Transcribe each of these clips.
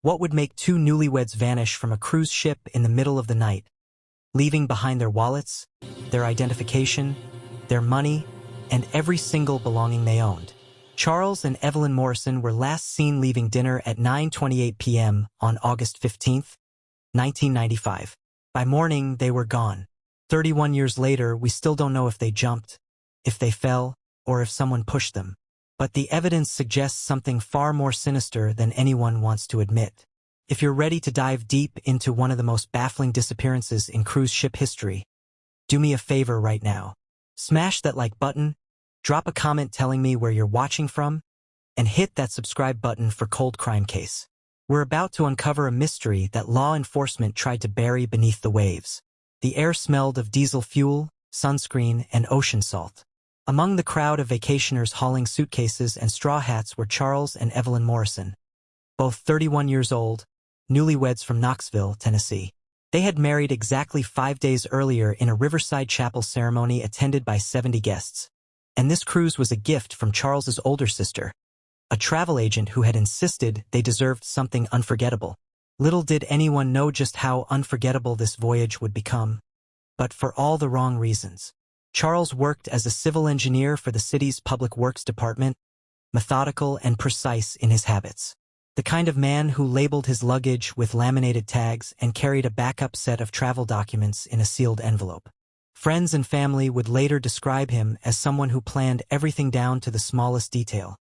What would make two newlyweds vanish from a cruise ship in the middle of the night, leaving behind their wallets, their identification, their money, and every single belonging they owned? Charles and Evelyn Morrison were last seen leaving dinner at 9:28 p.m. on August 15, 1995. By morning, they were gone. 31 years later, we still don't know if they jumped, if they fell, or if someone pushed them. But the evidence suggests something far more sinister than anyone wants to admit. If you're ready to dive deep into one of the most baffling disappearances in cruise ship history, do me a favor right now. Smash that like button, drop a comment telling me where you're watching from, and hit that subscribe button for Cold Crime Case. We're about to uncover a mystery that law enforcement tried to bury beneath the waves. The air smelled of diesel fuel, sunscreen, and ocean salt. Among the crowd of vacationers hauling suitcases and straw hats were Charles and Evelyn Morrison, both 31 years old, newlyweds from Knoxville, Tennessee. They had married exactly 5 days earlier in a riverside chapel ceremony attended by 70 guests. And this cruise was a gift from Charles's older sister, a travel agent who had insisted they deserved something unforgettable. Little did anyone know just how unforgettable this voyage would become, but for all the wrong reasons. Charles worked as a civil engineer for the city's public works department, methodical and precise in his habits. The kind of man who labeled his luggage with laminated tags and carried a backup set of travel documents in a sealed envelope. Friends and family would later describe him as someone who planned everything down to the smallest detail,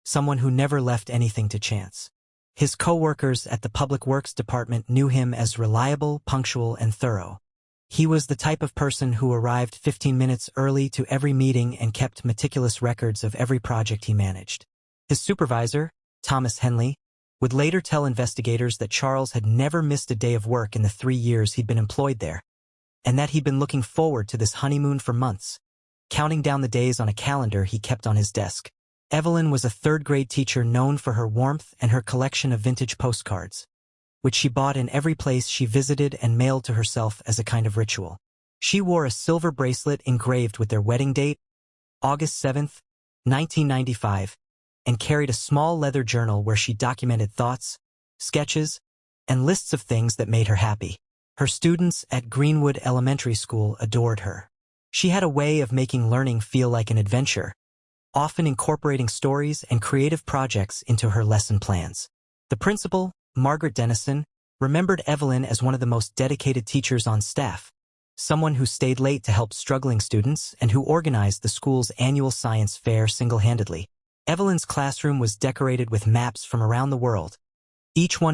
someone who never left anything to chance. His co-workers at the public works department knew him as reliable, punctual, and thorough. He was the type of person who arrived 15 minutes early to every meeting and kept meticulous records of every project he managed. His supervisor, Thomas Henley, would later tell investigators that Charles had never missed a day of work in the 3 years he'd been employed there, and that he'd been looking forward to this honeymoon for months, counting down the days on a calendar he kept on his desk. Evelyn was a third-grade teacher known for her warmth and her collection of vintage postcards, which she bought in every place she visited and mailed to herself as a kind of ritual. She wore a silver bracelet engraved with their wedding date, August 7, 1995, and carried a small leather journal where she documented thoughts, sketches, and lists of things that made her happy. Her students at Greenwood Elementary School adored her. She had a way of making learning feel like an adventure, often incorporating stories and creative projects into her lesson plans. The principal, Margaret Dennison, remembered Evelyn as one of the most dedicated teachers on staff, someone who stayed late to help struggling students and who organized the school's annual science fair single-handedly. Evelyn's classroom was decorated with maps from around the world, each one